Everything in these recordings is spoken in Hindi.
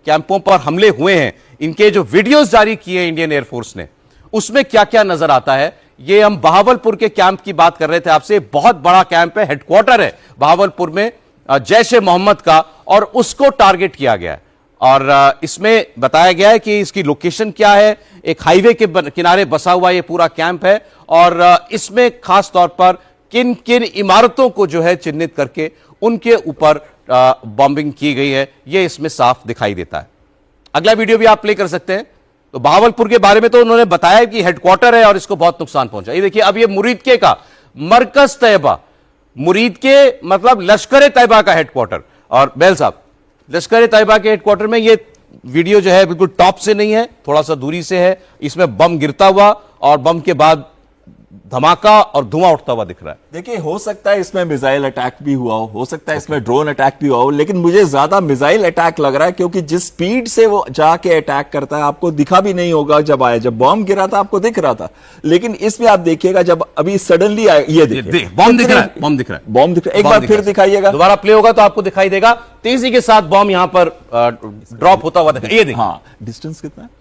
कैंपों पर हमले हुए हैं, इनके जो वीडियोस जारी किए इंडियन एयरफोर्स ने, उसमें क्या क्या नजर आता है। ये हम बहावलपुर के कैंप की बात कर रहे थे आपसे। बहुत बड़ा कैंप है, हेडक्वार्टर है बहावलपुर में जैश ए मोहम्मद का, और उसको टारगेट किया गया है। और इसमें बताया गया है कि इसकी लोकेशन क्या है, एक हाईवे के किनारे बसा हुआ ये पूरा कैंप है, और इसमें खास तौर पर किन किन इमारतों को जो है चिन्हित करके उनके ऊपर बॉम्बिंग की गई है, ये इसमें साफ दिखाई देता है। अगला वीडियो भी आप प्ले कर सकते हैं। तो बहावलपुर के बारे में तो उन्होंने बताया कि हेडक्वार्टर है और इसको बहुत नुकसान पहुंचा। ये देखिए, अब ये मुरीदके का मरकज तैयबा, मुरीदके मतलब लश्कर ए तैयबा का हेडक्वार्टर। और बैल साहब, लश्कर ए तैयबा के हेडक्वार्टर में ये वीडियो जो है बिल्कुल टॉप से नहीं है, थोड़ा सा दूरी से है। इसमें बम गिरता हुआ और बम के बाद धमाका और धुआं उठता हुआ दिख रहा है। देखिए, हो सकता है इसमें मिसाइल अटैक भी हुआ हो सकता है इसमें ड्रोन अटैक भी हुआ हो, लेकिन मुझे ज्यादा मिसाइल अटैक लग रहा है, क्योंकि जिस स्पीड से वो जाके अटैक करता है, आपको दिखा भी नहीं होगा जब आया। जब बॉम्ब गिरा था आपको दिख रहा था, लेकिन इसमें आप देखिएगा जब अभी सडनली आया, ये देखिए बॉम्ब दिख रहा है, बॉम्ब दिख रहा है, बॉम्ब दिख रहा है। एक बार फिर दिखाइएगा, दोबारा प्ले होगा तो आपको दिखाई देगा, तेजी के साथ बॉम्ब यहां पर ड्रॉप होता हुआ दिखाई। ये देखिए, हाँ, डिस्टेंस कितना है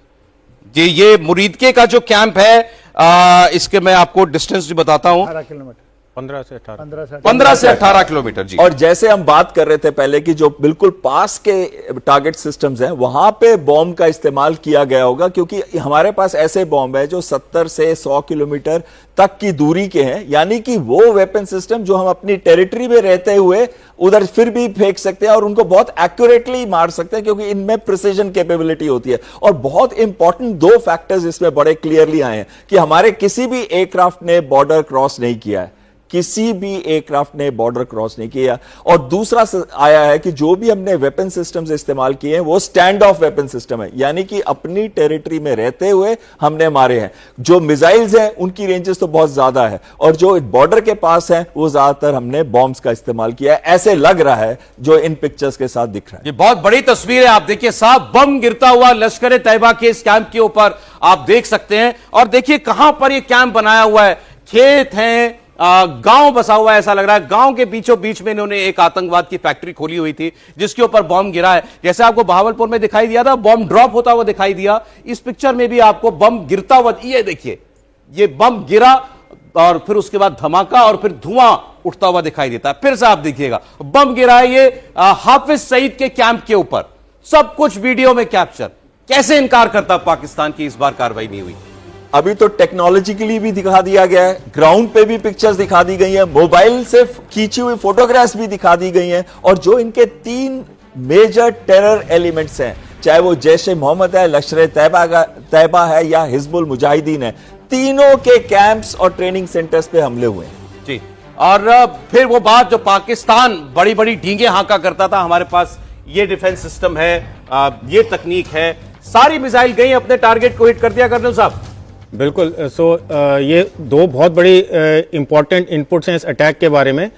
जी। ये मुरीदके का जो कैंप है, इसके मैं आपको डिस्टेंस भी बताता हूं, 18 किलोमीटर, 15 से 18 किलोमीटर जी। और जैसे हम बात कर रहे थे पहले कि जो बिल्कुल पास के टारगेट सिस्टम्स हैं, वहां पे बॉम्ब का इस्तेमाल किया गया होगा, क्योंकि हमारे पास ऐसे बॉम्ब है जो 70 से 100 किलोमीटर तक की दूरी के हैं, यानी कि वो वेपन सिस्टम जो हम अपनी टेरिटरी में रहते हुए उधर फिर भी फेंक सकते हैं और उनको बहुत एक्यूरेटली मार सकते हैं, क्योंकि इनमें प्रिसीजन कैपेबिलिटी होती है। और बहुत इंपॉर्टेंट दो फैक्टर्स इसमें बड़े क्लियरली आए हैं कि हमारे किसी भी एयरक्राफ्ट ने बॉर्डर क्रॉस नहीं किया है, किसी भी एयरक्राफ्ट ने बॉर्डर क्रॉस नहीं किया। और दूसरा आया है कि जो भी हमने वेपन सिस्टम्स इस्तेमाल किए हैं वो स्टैंड ऑफ वेपन सिस्टम है, यानी कि अपनी टेरिटरी में रहते हुए हमने मारे हैं। जो मिसाइल्स हैं उनकी रेंजेस तो बहुत ज्यादा है, और जो बॉर्डर के पास हैं वो ज्यादातर हमने बॉम्ब्स का इस्तेमाल किया है, ऐसे लग रहा है जो इन पिक्चर्स के साथ दिख रहा है। ये बहुत बड़ी तस्वीर है, आप देखिए साहब, बम गिरता हुआ लश्कर ए तैयबा के इस कैंप के ऊपर आप देख सकते हैं। और देखिए कहां पर ये कैंप बनाया हुआ है, खेत हैं, गांव बसा हुआ है, ऐसा लग रहा है। गांव के बीचों बीच में इन्होंने एक आतंकवाद की फैक्ट्री खोली हुई थी जिसके ऊपर बॉम्ब गिरा है। जैसे आपको बहावलपुर में दिखाई दिया था, बॉम्ब ड्रॉप होता हुआ दिखाई दिया, इस पिक्चर में भी आपको बम गिरता हुआ, ये देखिए, ये बम गिरा और फिर उसके बाद धमाका और फिर धुआं उठता हुआ दिखाई देता है। फिर से आप देखिएगा, बम गिरा है ये हाफिज सईद के कैंप के ऊपर, सब कुछ वीडियो में कैप्चर। कैसे इनकार करता पाकिस्तान की इस बार कार्रवाई नहीं हुई। अभी तो टेक्नोलॉजी के लिए भी दिखा दिया गया है, ग्राउंड पे भी पिक्चर्स दिखा दी गई हैं, मोबाइल से खींची हुई फोटोग्राफ्स भी दिखा दी गई हैं। और जो इनके 3 मेजर टेरर एलिमेंट्स हैं, चाहे वो जैश ए मोहम्मद है, लश्कर ए तैयबा है या हिजबुल मुजाहिदीन है, तीनों के कैंप्स और ट्रेनिंग सेंटर्स पे हमले हुए हैं जी। और फिर वो बात जो पाकिस्तान बड़ी बड़ी डींगे हांका करता था, हमारे पास ये डिफेंस सिस्टम है, ये तकनीक है, सारी मिसाइल गई अपने टारगेट को हिट कर दिया। कर्नल साहब बिल्कुल। ये दो बहुत बड़ी इंपॉर्टेंट इनपुट्स हैं इस अटैक के बारे में।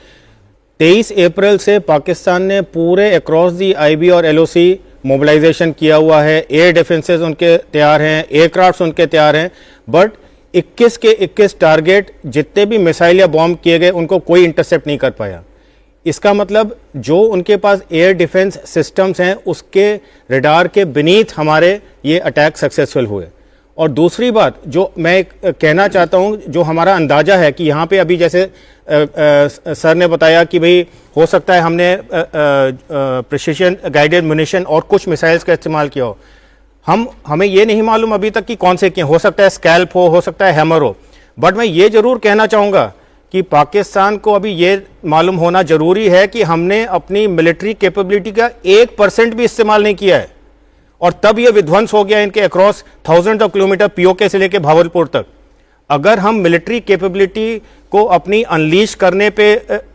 23 अप्रैल से पाकिस्तान ने पूरे अक्रॉस दी आईबी और एलओसी मोबिलाइजेशन किया हुआ है, एयर डिफेंसेस उनके तैयार हैं, एयरक्राफ्ट उनके तैयार हैं, बट 21 के 21 टारगेट जितने भी मिसाइल या बॉम्ब किए गए उनको कोई इंटरसेप्ट नहीं कर पाया। इसका मतलब जो उनके पास एयर डिफेंस सिस्टम्स हैं उसके रडार के बीनीथ हमारे ये अटैक सक्सेसफुल हुए। और दूसरी बात जो मैं कहना चाहता हूं, जो हमारा अंदाजा है कि यहाँ पे अभी जैसे सर ने बताया कि भाई हो सकता है हमने प्रिसिशन गाइडेड म्यूनिशन और कुछ मिसाइल्स का इस्तेमाल किया हो, हमें ये नहीं मालूम अभी तक कि कौन से किए। हो सकता है स्कैल्प हो सकता है हैमर हो, बट मैं ये जरूर कहना चाहूँगा कि पाकिस्तान को अभी ये मालूम होना जरूरी है कि हमने अपनी मिलिट्री कैपेबिलिटी का 1% भी इस्तेमाल नहीं किया है, और तब ये विध्वंस हो गया इनके across thousand of kilometre PoK से लेकर भावलपुर तक। अगर हम मिलिट्री कैपेबिलिटी को अपनी अनलीश करने पे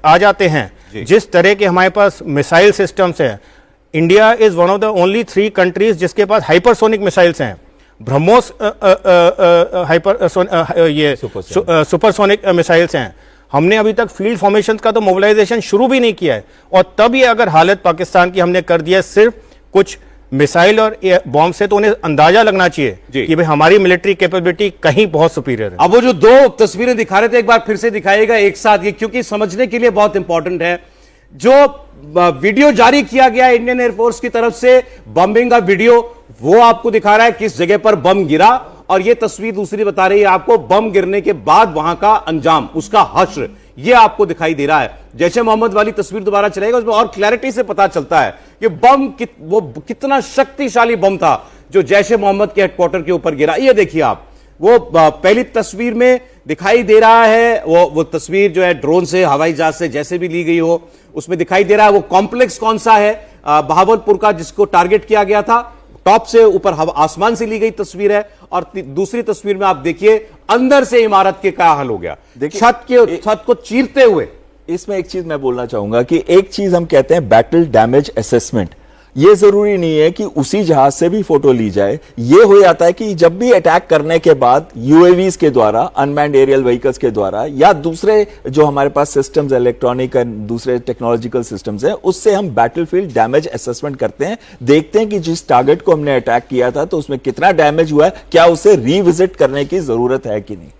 आ जाते हैं, जिस तरह के हमारे पास मिसाइल सिस्टम्स हैं, India is one of the only 3 countries जिसके पास हाइपरसोनिक मिसाइल्स हैं। ब्रह्मोस सुपरसोनिक मिसाइल्स हैं। हमने अभी तक फील्ड फॉर्मेशन का तो मोबिलाइजेशन शुरू भी नहीं किया है, और तब ये अगर हालत पाकिस्तान की हमने कर दिया सिर्फ कुछ मिसाइल और बॉम्ब से, तो उन्हें अंदाजा लगना चाहिए कि भाई हमारी मिलिट्री कैपेबिलिटी कहीं बहुत सुपीरियर है। अब वो जो 2 तस्वीरें दिखा रहे थे एक बार फिर से दिखाइएगा एक साथ, ये क्योंकि समझने के लिए बहुत इंपॉर्टेंट है। जो वीडियो जारी किया गया इंडियन एयरफोर्स की तरफ से बम्बिंग का वीडियो, वो आपको दिखा रहा है किस जगह पर बम गिरा, और ये तस्वीर दूसरी बता रही है आपको बम गिरने के बाद वहां का अंजाम, उसका हश्र, ये आपको दिखाई दे रहा है। जैश ए मोहम्मद वाली तस्वीर दोबारा चलेगा, उसमें और क्लैरिटी से पता चलता है कि बम वो कितना शक्तिशाली बम था जो जैश ए मोहम्मद के हेडक्वार्टर के ऊपर गिरा। ये देखिए आप, वो पहली तस्वीर में दिखाई दे रहा है, वो तस्वीर जो है ड्रोन से, हवाई जहाज से, जैसे भी ली गई हो, उसमें दिखाई दे रहा है वो कॉम्प्लेक्स कौन सा है बहावलपुर का, जिसको टारगेट किया गया था। टॉप से ऊपर आसमान से ली गई तस्वीर है, और दूसरी तस्वीर में आप देखिए अंदर से इमारत के क्या हाल हो गया, छत को चीरते हुए। इसमें एक चीज मैं बोलना चाहूंगा कि एक चीज हम कहते हैं बैटल डैमेज असेसमेंट, ये जरूरी नहीं है कि उसी जहाज से भी फोटो ली जाए। ये हो जाता है कि जब भी अटैक करने के बाद यूएवीज के द्वारा, अनमैन्ड एरियल व्हीकल्स के द्वारा, या दूसरे जो हमारे पास सिस्टम्स, इलेक्ट्रॉनिक एंड दूसरे टेक्नोलॉजिकल सिस्टम्स हैं, उससे हम बैटलफील्ड डैमेज असेसमेंट करते हैं, देखते हैं कि जिस टारगेट को हमने अटैक किया था तो उसमें कितना डैमेज हुआ है, क्या उसे रिविजिट करने की जरूरत है कि नहीं।